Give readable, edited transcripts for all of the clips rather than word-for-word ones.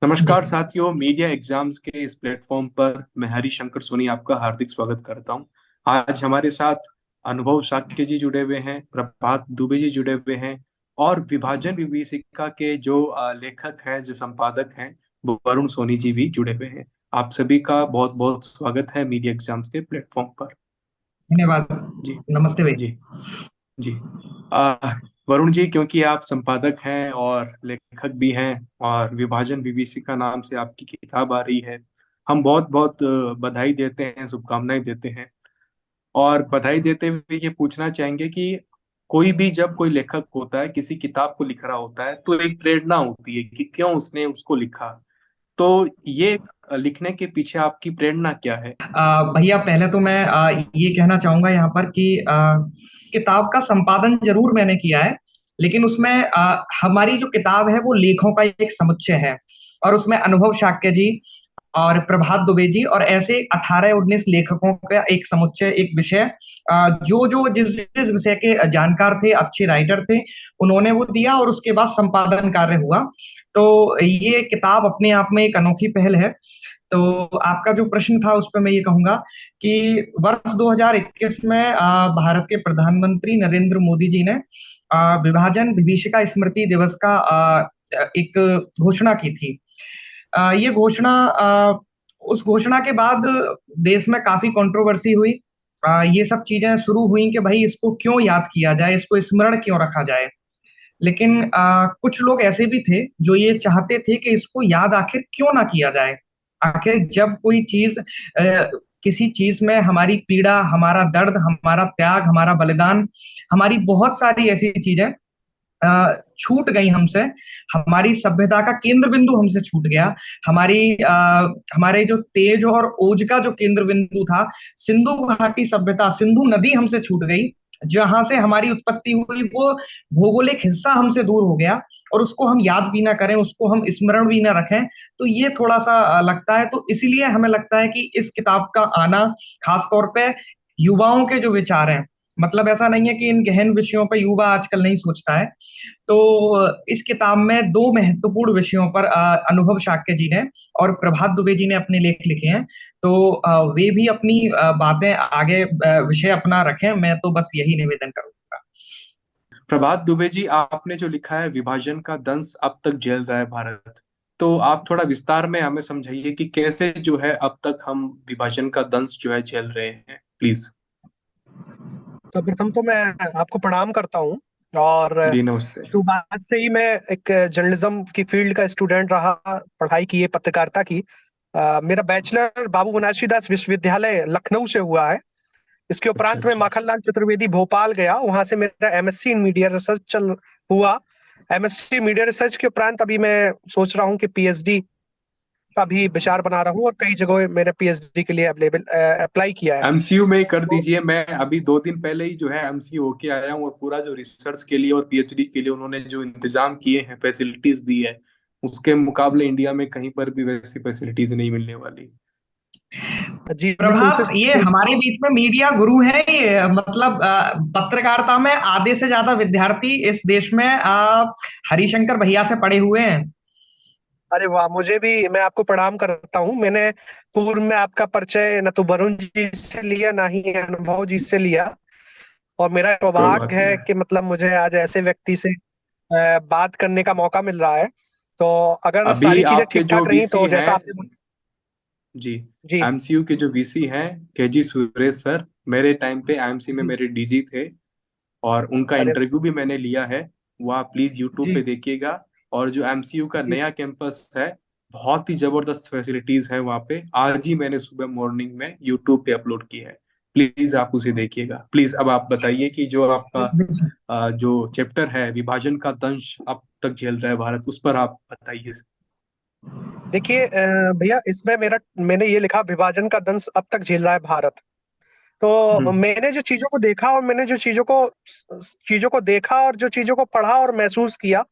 जी। नमस्कार साथियों, media exams के इस प्लेटफॉर्म पर मैं हरिशंकर सोनी आपका हार्दिक स्वागत करता हूं। आज हमारे साथ अनुभव साक्य जी जुड़े हुए हैं, प्रभात दुबे जी जुड़े हुए हैं और विभाजन विभीषिका के जो लेखक हैं, जो संपादक हैं, वो वरुण सोनी जी भी जुड़े हुए हैं। आप सभी का बहुत बहुत स्वागत है मीडिया एग्जाम्स के प्लेटफॉर्म पर। धन्यवाद। जी। नमस्ते भाई। जी। जी। आ, वरुण जी, क्योंकि आप संपादक हैं और लेखक भी हैं और विभाजन विभीषिका नाम से आपकी किताब आ रही है, हम बहुत बहुत बधाई देते हैं, शुभकामनाएं देते हैं। और बधाई देते हुए ये पूछना चाहेंगे कि कोई भी जब कोई लेखक होता है, किसी किताब को लिख रहा होता है, तो एक प्रेरणा होती है कि क्यों उसने उसको लिखा। तो ये लिखने के पीछे आपकी प्रेरणा क्या है? भैया पहले तो मैं ये कहना चाहूंगा यहाँ पर कि किताब का संपादन जरूर मैंने किया है, लेकिन उसमें हमारी जो किताब है वो लेखों का एक समुच्चय है। और उसमें अनुभव शाक्य जी और प्रभात दुबे जी और ऐसे 18-19 लेखकों का एक समुच्चय, एक विषय, जो जो जिस जिस विषय के जानकार थे, अच्छे राइटर थे, उन्होंने वो दिया और उसके बाद संपादन कार्य हुआ। तो ये किताब अपने आप में एक अनोखी पहल है। तो आपका जो प्रश्न था उस पर मैं ये कहूंगा कि वर्ष 2021 में भारत के प्रधानमंत्री नरेंद्र मोदी जी ने विभाजन विभीषिका स्मृति दिवस का एक घोषणा की थी। ये घोषणा उस घोषणा के बाद देश में काफी कंट्रोवर्सी हुई। ये सब चीजें शुरू हुई कि भाई इसको क्यों याद किया जाए, इसको स्मरण क्यों रखा जाए। लेकिन कुछ लोग ऐसे भी थे जो ये चाहते थे कि इसको याद आखिर क्यों ना किया जाए। आखिर जब कोई चीज किसी चीज में हमारी पीड़ा, हमारा दर्द, हमारा त्याग, हमारा बलिदान, हमारी बहुत सारी ऐसी चीजें छूट गई हमसे, हमारी सभ्यता का केंद्र बिंदु हमसे छूट गया, हमारे जो तेज और ओज का जो केंद्र बिंदु था, सिंधु घाटी सभ्यता, सिंधु नदी हमसे छूट गई, जहां से हमारी उत्पत्ति हुई, वो भौगोलिक हिस्सा हमसे दूर हो गया और उसको हम याद भी ना करें, उसको हम स्मरण भी ना रखें। तो ये थोड़ा सा लगता है। तो इसीलिए हमें लगता है कि इस किताब का आना, खास तौर पे युवाओं के जो विचार हैं, मतलब ऐसा नहीं है कि इन गहन विषयों पर युवा आजकल नहीं सोचता है। तो इस किताब में दो महत्वपूर्ण विषयों पर अनुभव शाक्य जी ने और प्रभात दुबे जी ने अपने लेख लिखे हैं। तो वे भी अपनी बातें आगे, विषय अपना रखें, मैं तो बस यही निवेदन करूंगा। प्रभात दुबे जी, आपने जो लिखा है विभाजन का दंश अब तक झेल रहा है भारत, तो आप थोड़ा विस्तार में हमें समझाइए कि कैसे जो है अब तक हम विभाजन का दंश जो है झेल रहे हैं, प्लीज। सर्वप्रथम तो मैं आपको प्रणाम करता हूँ। और जी नमस्ते। शुरुआत से ही मैं एक जर्नलिज्म की फील्ड का स्टूडेंट रहा, पढ़ाई की है पत्रकारिता की। मेरा बैचलर बाबू बनारसीदास विश्वविद्यालय लखनऊ से हुआ है। इसके अच्छा उपरांत मैं अच्छा। माखनलाल चतुर्वेदी भोपाल गया, वहां से मेरा एमएससी इन मीडिया रिसर्च चल हुआ। एमएससी मीडिया रिसर्च के उपरांत अभी मैं सोच रहा हूँ कि पीएचडी का भी विचार बना रहा हूँ, और कई जगह मैंने पीएचडी के लिए अवेलेबल अप्लाई किया है। एमसीयू में ही कर तो दीजिए। मैं अभी 2 दिन पहले ही जो है एमसीयू होके आया हूँ और पूरा जो रिसर्च के लिए और पीएचडी के लिए उन्होंने जो इंतजाम किए हैं, फैसिलिटीज दी है, उसके मुकाबले इंडिया में कहीं पर भी वैसी फैसिलिटीज नहीं मिलने वाली। जी, मैं प्रभात, कोशिश ये हमारे बीच में मीडिया गुरु है ये, मतलब पत्रकारिता में आधे से ज्यादा विद्यार्थी इस देश में हरिशंकर भैया से पढ़े हुए हैं। अरे वाह, मुझे भी, मैं आपको प्रणाम करता हूँ। मैंने पूर्व में आपका परिचय न तो वरुण जी से लिया, ना ही अनुभव जी से लिया। और मेरा कोई बात सौभाग्य नहीं है है। कि मतलब मुझे आज ऐसे व्यक्ति से बात करने का मौका मिल रहा है। तो अगर अभी सारी चीजें आपके ठीक जो ठाक रही वीसी तो हैं, जैसा आपने जी, जी एमसीयू के जो वीसी हैं, केजी सुरेश सर, मेरे टाइम पे एमसी में जी। मेरे डीजी थे और उनका अरे इंटरव्यू भी मैंने लिया है। वो आप प्लीज यूट्यूब जी पे देखिएगा। और जो एमसीयू का जी। नया कैंपस है, बहुत ही जबरदस्त फैसिलिटीज है वहाँ पे। आज ही मैंने सुबह मॉर्निंग में यूट्यूब पे अपलोड की है, प्लीज आप उसे देखिएगा। प्लीज अब आप बताइए कि जो आपका जो चैप्टर है विभाजन का दंश अब तक झेल रहा है भारत, उस पर आप बताइए। देखिए भैया, इसमें मैंने ये लिखा, विभाजन का दंश अब तक झेल रहा है भारत। तो हम्म। मैंने जो चीजों को देखा और मैंने जो चीजों को देखा और जो चीजों को पढ़ा और महसूस किया,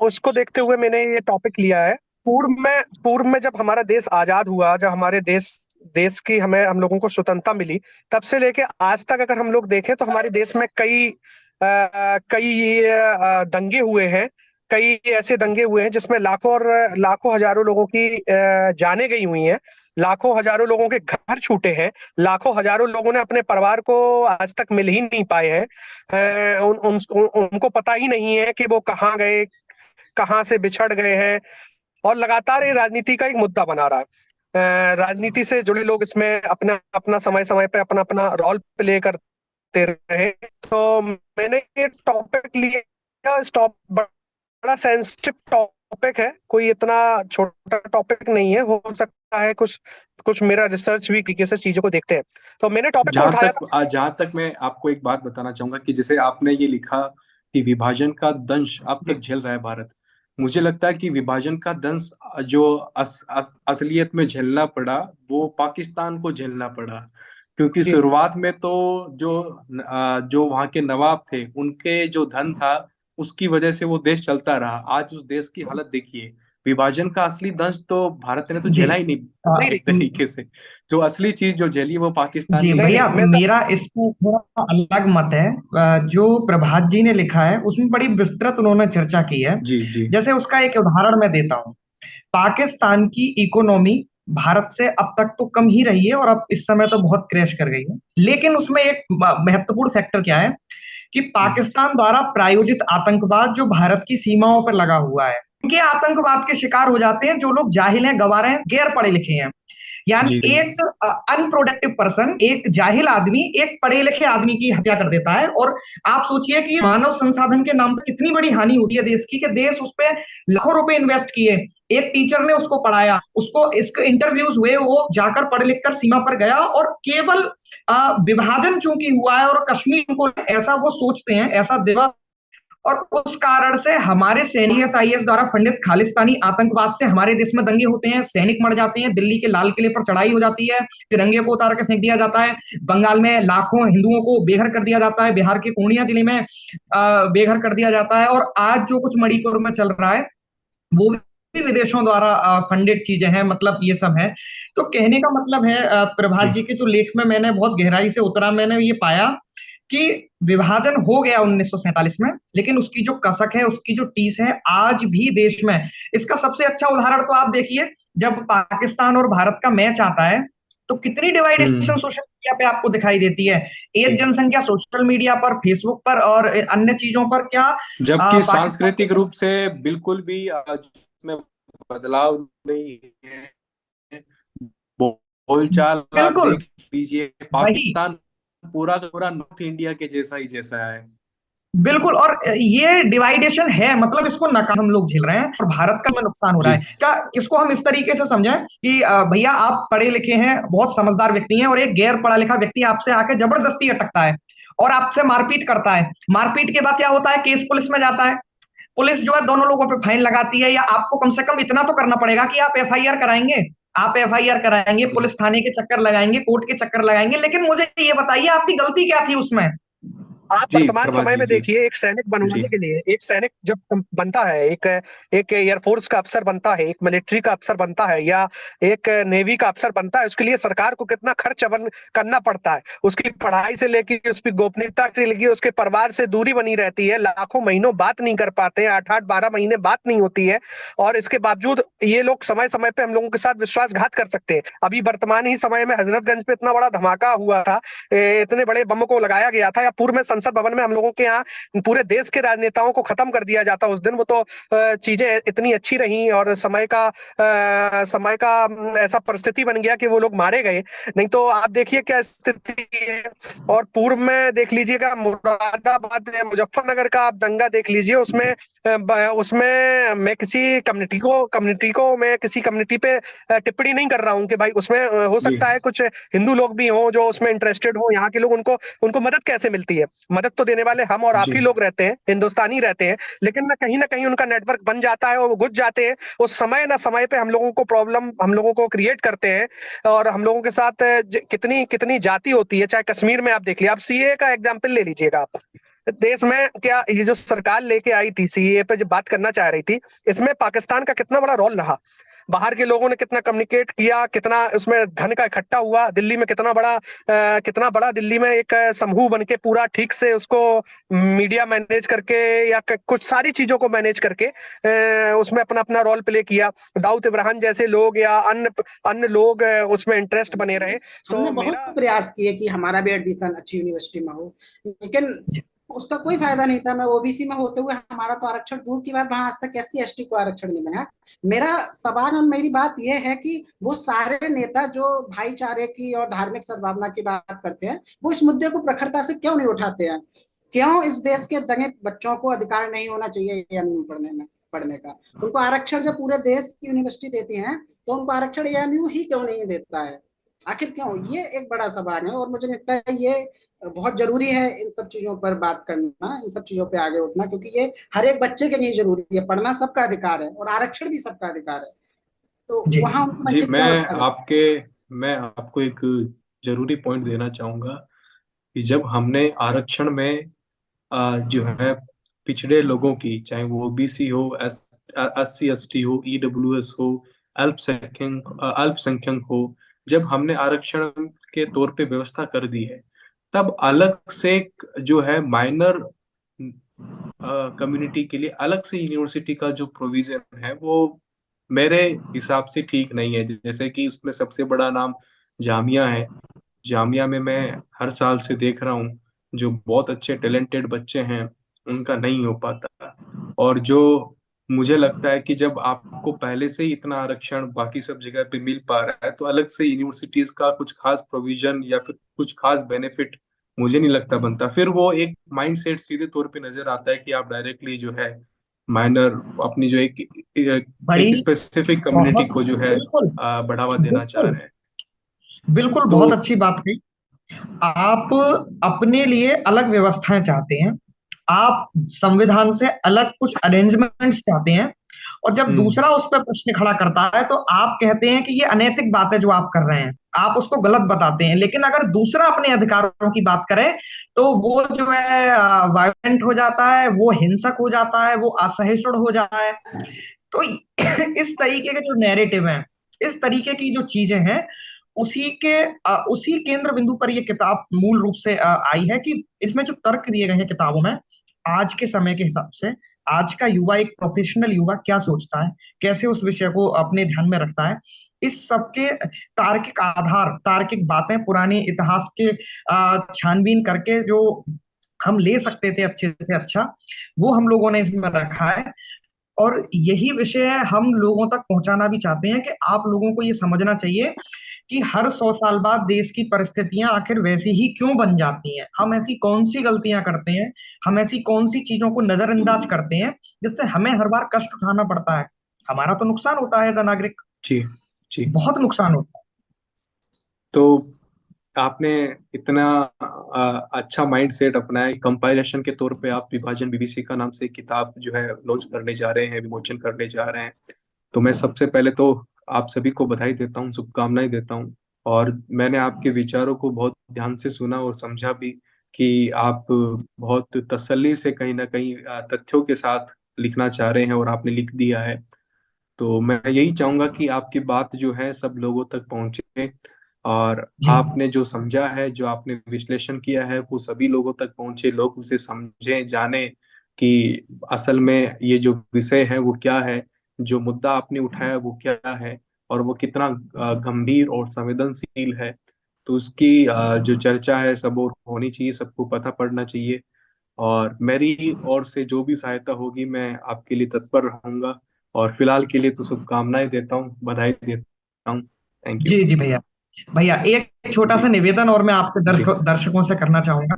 उसको देखते हुए मैंने ये टॉपिक लिया है। पूर्व में जब हमारा देश आजाद हुआ, जब हमारे देश देश की हमें हम लोगों को स्वतंत्रता मिली, तब से लेके आज तक अगर हम लोग देखें तो हमारे देश में कई दंगे हुए हैं। कई ऐसे दंगे हुए हैं जिसमें लाखों और लाखों हजारों लोगों की जानें गई हुई हैं, लाखों हजारों लोगों के घर छूटे हैं, लाखों हजारों लोगों ने अपने परिवार को आज तक मिल ही नहीं पाए हैं। उनको पता ही नहीं है कि वो कहाँ गए, कहाँ से बिछड़ गए हैं। और लगातार ये राजनीति का एक मुद्दा बना रहा है। राजनीति से जुड़े लोग इसमें अपना अपना समय समय पे अपना अपना रोल प्ले करते रहे। तो मैंने ये टॉपिक लिया। इस बड़ा सेंसिटिव टॉपिक है, कोई इतना छोटा टॉपिक नहीं है। हो सकता है कुछ कुछ मेरा रिसर्च भी तरीके से चीजों को देखते हैं, तो मैंने टॉपिक को उठाया। जहां तक मैं आपको एक बात बताना चाहूंगा कि जैसे आपने ये लिखा कि विभाजन का दंश अब तक झेल रहा है भारत। मुझे लगता है कि विभाजन का दंश जो असलियत में झेलना पड़ा वो पाकिस्तान को झेलना पड़ा, क्योंकि जी शुरुआत में तो जो वहाँ के नवाब थे उनके जो धन था उसकी वजह से वो देश चलता रहा। आज उस देश की हालत देखिए। विभाजन का असली दंश तो भारत ने तो जी झेला ही नहीं नहीं एक नहीं तरीके से। जो असली चीज जो झेली वो पाकिस्तान जी ने नहीं भैया, नहीं झेली। मैं मेरा इस पर थोड़ा अलग मत है। जो प्रभात जी ने लिखा है उसमें बड़ी विस्तृत उन्होंने चर्चा की है। जी जी जैसे उसका एक उदाहरण मैं देता हूँ। पाकिस्तान की इकोनॉमी भारत से अब तक तो कम ही रही है और अब इस समय तो बहुत क्रैश कर गई है, लेकिन उसमें एक महत्वपूर्ण फैक्टर क्या है कि पाकिस्तान द्वारा प्रायोजित आतंकवाद जो भारत की सीमाओं पर लगा हुआ है, उनके आतंकवाद के शिकार हो जाते हैं जो लोग जाहिल हैं, गंवार हैं, गैर पढ़े लिखे हैं। यानी जी एक अनप्रोडक्टिव पर्सन, एक जाहिल आदमी एक पढ़े लिखे आदमी की हत्या कर देता है। और आप सोचिए कि मानव संसाधन के नाम पर कितनी बड़ी हानि होती है देश की, कि देश उस पर लाखों रुपए इन्वेस्ट किए, एक टीचर ने उसको पढ़ाया, उसको इसके इंटरव्यूज हुए, वो जाकर पढ़ लिख कर सीमा पर गया, और केवल विभाजन चूंकि हुआ है और कश्मीर को ऐसा वो सोचते हैं, ऐसा दिवा, और उस कारण से हमारे सैनिक ISIS द्वारा फंडित खालिस्तानी आतंकवाद से हमारे देश में दंगे होते हैं, सैनिक मर जाते हैं, दिल्ली के लाल किले पर चढ़ाई हो जाती है, तिरंगे को उतार के फेंक दिया जाता है, बंगाल में लाखों हिंदुओं को बेघर कर दिया जाता है, बिहार के पूर्णिया जिले में बेघर कर दिया जाता है, और आज जो कुछ मणिपुर में चल रहा है वो भी विदेशों द्वारा फंडेड चीजें हैं। मतलब ये सब है। तो कहने का मतलब है, प्रभात जी जी के जो लेख में मैंने बहुत गहराई से उतरा, मैंने ये पाया कि विभाजन हो गया 1947 में, लेकिन उसकी जो कसक है, उसकी जो टीस है आज भी देश में। इसका सबसे अच्छा उदाहरण तो आप देखिए, जब पाकिस्तान और भारत का मैच आता है तो कितनी डिवाइडेशन हम्म। सोशल मीडिया पे आपको दिखाई देती है। एक जी। जनसंख्या सोशल मीडिया पर, फेसबुक पर और अन्य चीजों पर क्या जबकि पाकिस्तान सांस्कृतिक रूप से बिल्कुल भी आज में बदलाव नहीं है। बोलचाल आप बिल्कुल देख लीजिए, वही, पाकिस्तान पूरा का पूरा नॉर्थ इंडिया के जैसा ही जैसा है। बिल्कुल। और ये डिवाइडेशन है, मतलब इसको नकार हम लोग झेल रहे हैं और भारत का में नुकसान हो रहा जी है क्या। इसको हम इस तरीके से समझें कि भैया आप पढ़े लिखे हैं, बहुत समझदार व्यक्ति हैं, और एक गैर पढ़ा लिखा व्यक्ति आपसे आके जबरदस्ती अटकता है और आपसे मारपीट करता है। मारपीट के बाद क्या होता है, केस पुलिस में जाता है, पुलिस जो है दोनों लोगों पे फाइन लगाती है, या आपको कम से कम इतना तो करना पड़ेगा कि आप FIR कराएंगे। आप FIR कराएंगे, जी पुलिस थाने के चक्कर लगाएंगे, कोर्ट के चक्कर लगाएंगे, लेकिन मुझे ये बताइए आपकी गलती क्या थी उसमें। आप जी वर्तमान प्रभात समय जी। में जी देखिए, एक सैनिक जी बनवाने के लिए, एक सैनिक जब बनता है, एक एयरफोर्स का अफसर बनता है, एक मिलिट्री का अफसर बनता है, या एक नेवी का अफसर बनता है, उसके लिए सरकार को कितना खर्च करना पड़ता है। उसकी पढ़ाई से लेकर उसकी गोपनीयता से लेकर उसके परिवार से दूरी बनी रहती है, लाखों महीनों बात नहीं कर पाते हैं, 8-8 12 महीने बात नहीं होती है। और इसके बावजूद ये लोग समय समय पे हम लोगों के साथ विश्वासघात कर सकते हैं। अभी वर्तमान ही समय में हजरतगंज पे इतना बड़ा धमाका हुआ था, इतने बड़े बम को लगाया गया था, या पूर्व में संसद भवन में हम लोगों के यहाँ पूरे देश के राजनेताओं को खत्म कर दिया जाता उस दिन। वो तो चीजें इतनी अच्छी रही, और समय का ऐसा परिस्थिति बन गया कि वो लोग मारे गए। नहीं तो आप देखिए क्या स्थिति है। और पूर्व में देख लीजिएगा, मुरादाबाद मुजफ्फरनगर का आप दंगा देख लीजिए, उसमें मैं किसी कम्युनिटी को मैं किसी कम्युनिटी पे टिप्पणी नहीं कर रहा हूँ कि भाई उसमें हो जी सकता है कुछ हिंदू लोग भी हों जो उसमें इंटरेस्टेड हो, यहाँ के लोग, उनको उनको मदद कैसे मिलती है। मदद तो देने वाले हम और आप जी ही लोग रहते हैं, हिंदुस्तानी रहते हैं, लेकिन ना कहीं उनका नेटवर्क बन जाता है और वो घुस जाते हैं। उस समय ना समय पे हम लोगों को प्रॉब्लम, हम लोगों को क्रिएट करते हैं। और हम लोगों के साथ कितनी कितनी जाति होती है। चाहे कश्मीर में आप देख लिया, आप CAA का एग्जाम्पल ले लीजिएगा आप। देश में क्या ये जो सरकार लेके आई थी, CAA पे जो बात करना चाह रही थी, इसमें पाकिस्तान का कितना बड़ा रोल रहा। बाहर के लोगों ने कितना कम्युनिकेट किया, कितना उसमें धन का इकट्ठा हुआ, दिल्ली में कितना बड़ा दिल्ली में एक समूह बन के पूरा ठीक से उसको मीडिया मैनेज करके या कुछ सारी चीजों को मैनेज करके उसमें अपना अपना रोल प्ले किया। दाऊद इब्राहिम जैसे लोग या अन्य अन्य लोग उसमें इंटरेस्ट बने रहे। तो हमने बहुत प्रयास किए कि हमारा भी एडमिशन अच्छी यूनिवर्सिटी में हो, लेकिन उसका कोई फायदा नहीं था। मैं ओबीसी में होते हुए हमारा तो आरक्षण दूर की बात, वहां आज तक एससी एसटी को आरक्षण नहीं बना। मेरा सवाल और मेरी बात यह है कि वो सारे नेता जो भाईचारे की और धार्मिक सद्भावना की बात करते हैं, वो इस मुद्दे को प्रखरता से क्यों नहीं उठाते हैं? क्यों इस देश के दलित बच्चों को अधिकार नहीं होना चाहिए एएमयू पढ़ने का? उनको आरक्षण जब पूरे देश की यूनिवर्सिटी देती है तो उनको आरक्षण एएमयू ही क्यों नहीं देता है? आखिर क्यों? ये एक बड़ा सवाल है और मुझे लगता है ये बहुत जरूरी है इन सब चीजों पर बात करना, इन सब चीजों पे आगे उठना, क्योंकि ये हर एक बच्चे के लिए जरूरी है। पढ़ना सबका अधिकार है और आरक्षण भी सबका अधिकार है, तो वहां उनको जी, वंचित क्यों रखा जाए? मैं आपको एक जरूरी पॉइंट देना चाहूंगा कि जब हमने आरक्षण में जो है पिछड़े लोगों की, चाहे वो ओबीसी हो, एससी एसटी हो, ईडब्ल्यूएस हो, अल्पसंख्यक हो, जब हमने आरक्षण के तौर पे व्यवस्था कर दी है, तब अलग से जो है माइनर कम्युनिटी के लिए अलग से यूनिवर्सिटी का जो प्रोविजन है वो मेरे हिसाब से ठीक नहीं है। जैसे कि उसमें सबसे बड़ा नाम जामिया है। जामिया में मैं हर साल से देख रहा हूँ जो बहुत अच्छे टैलेंटेड बच्चे हैं उनका नहीं हो पाता। और जो मुझे लगता है कि जब आपको पहले से ही इतना आरक्षण बाकी सब जगह पे मिल पा रहा है तो अलग से यूनिवर्सिटीज का कुछ खास प्रोविजन या फिर कुछ खास बेनिफिट मुझे नहीं लगता बनता। फिर वो एक माइंडसेट सीधे तौर पे नजर आता है कि आप डायरेक्टली जो है माइनर अपनी जो एक स्पेसिफिक कम्युनिटी को जो है बढ़ावा देना चाह रहे हैं। बिल्कुल, तो बहुत अच्छी बात कही। आप अपने लिए अलग व्यवस्थाएं चाहते हैं, आप संविधान से अलग कुछ अरेंजमेंट्स चाहते हैं, और जब दूसरा उस पर प्रश्न खड़ा करता है तो आप कहते हैं कि ये अनैतिक बात है जो आप कर रहे हैं, आप उसको गलत बताते हैं। लेकिन अगर दूसरा अपने अधिकारों की बात करे तो वो जो है वायलेंट हो जाता है, वो हिंसक हो जाता है, वो असहिष्णु हो जाता है। तो इस तरीके के जो नैरेटिव हैं, इस तरीके की जो चीजें हैं, उसी केंद्र बिंदु पर ये किताब मूल रूप से आई है कि इसमें जो तर्क दिए गए हैं किताबों में, आज के समय के हिसाब से आज का युवा, एक प्रोफेशनल युवा क्या सोचता है, कैसे उस विषय को अपने ध्यान में रखता है, इस सबके तार्किक आधार, तार्किक बातें पुराने इतिहास के छानबीन करके जो हम ले सकते थे अच्छे से अच्छा, वो हम लोगों ने इसमें रखा है। और यही विषय हम लोगों तक पहुंचाना भी चाहते हैं कि आप लोगों को ये समझना चाहिए कि हर 100 साल बाद देश की परिस्थितियां आखिर वैसी ही क्यों बन जाती हैं, हम ऐसी कौन सी गलतियां करते हैं, हम ऐसी कौन सी चीजों को नजरअंदाज करते हैं जिससे हमें हर बार कष्ट उठाना पड़ता है। हमारा तो नुकसान होता है एज अ नागरिक, जी जी, बहुत नुकसान होता है। तो आपने इतना अच्छा माइंड सेट अपनाया। कंपाइलेशन के तौर पे आप विभाजन बीबीसी का नाम से किताब जो है लॉन्च करने जा रहे हैं, विमोचन करने जा रहे हैं। तो मैं सबसे पहले तो आप सभी को बधाई देता हूँ, शुभकामनाएं देता हूँ। और मैंने आपके विचारों को बहुत ध्यान से सुना और समझा भी कि आप बहुत तसल्ली से कहीं ना कहीं तथ्यों के साथ लिखना चाह रहे हैं और आपने लिख दिया है। तो मैं यही चाहूंगा कि आपकी बात जो है सब लोगों तक पहुंचे और आपने जो समझा है, जो आपने विश्लेषण किया है, वो सभी लोगों तक पहुंचे, लोग उसे समझें, जाने कि असल में ये जो विषय है वो क्या है, जो मुद्दा आपने उठाया वो क्या है और वो कितना गंभीर और संवेदनशील है। तो उसकी जो चर्चा है सब और होनी चाहिए, सबको पता पड़ना चाहिए। और मेरी ओर से जो भी सहायता होगी मैं आपके लिए तत्पर रहूंगा। और फिलहाल के लिए तो शुभकामनाएं देता हूँ, बधाई देता हूँ। Thank you. जी जी भैया। भैया एक छोटा सा जी निवेदन और मैं आपके जी दर्शकों से करना चाहूंगा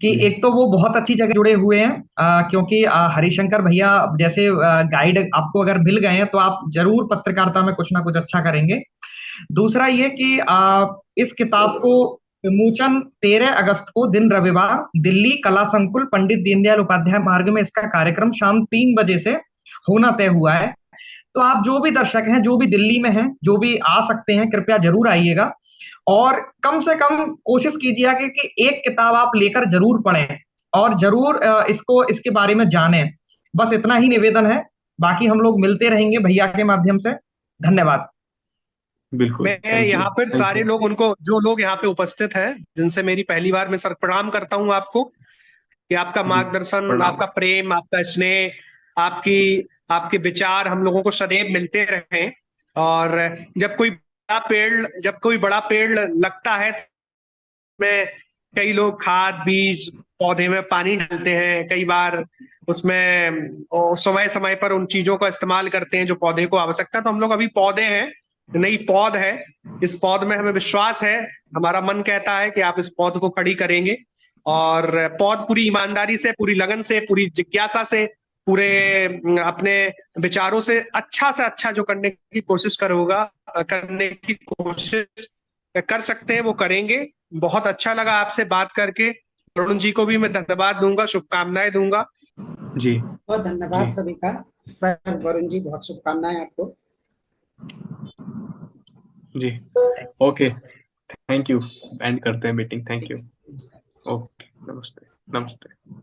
कि जी एक तो वो बहुत अच्छी जगह जुड़े हुए हैं, क्योंकि हरिशंकर भैया जैसे गाइड आपको अगर मिल गए हैं तो आप जरूर पत्रकारिता में कुछ ना कुछ अच्छा करेंगे। दूसरा ये कि इस किताब को विमोचन 13 अगस्त को दिन रविवार दिल्ली कला संकुल पंडित दीनदयाल उपाध्याय मार्ग में इसका कार्यक्रम शाम 3 बजे से होना तय हुआ है। तो आप जो भी दर्शक हैं, जो भी दिल्ली में हैं, जो भी आ सकते हैं, कृपया जरूर आइएगा और कम से कम कोशिश कीजिएगा कि एक किताब आप लेकर जरूर पढ़ें और जरूर इसके बारे में जानें। बस इतना ही निवेदन है, बाकी हम लोग मिलते रहेंगे भैया के माध्यम से। धन्यवाद। बिल्कुल, मैं थैंक यू, यहाँ पर थैंक सारे यू। लोग, उनको जो लोग यहाँ पे उपस्थित हैं, जिनसे मेरी पहली बार, मैं सर प्रणाम करता हूँ आपको, कि आपका जी, मार्गदर्शन, प्रणाम। आपका प्रेम, आपका स्नेह, आपकी आपके विचार हम लोगों को सदैव मिलते रहें। और जब कोई बड़ा पेड़ लगता है, में कई लोग खाद बीज पौधे में पानी डालते हैं, कई बार उसमें समय समय पर उन चीजों का इस्तेमाल करते हैं जो पौधे को आवश्यकता है। तो हम लोग अभी पौधे हैं, नई पौध है, इस पौध में हमें विश्वास है, हमारा मन कहता है कि आप इस पौध को खड़ी करेंगे, और पौध पूरी ईमानदारी से, पूरी लगन से, पूरी जिज्ञासा से, पूरे अपने विचारों से अच्छा जो करने की कोशिश कर सकते हैं वो करेंगे। बहुत अच्छा लगा आपसे बात करके। वरुण जी को भी मैं धन्यवाद दूंगा, शुभकामनाएं दूंगा। जी, बहुत धन्यवाद जी, सभी का। सर वरुण जी, बहुत शुभकामनाएं आपको। जी। Okay, thank you. एंड करते हैं मीटिंग। Thank you. ओके, नमस्ते, नमस्ते।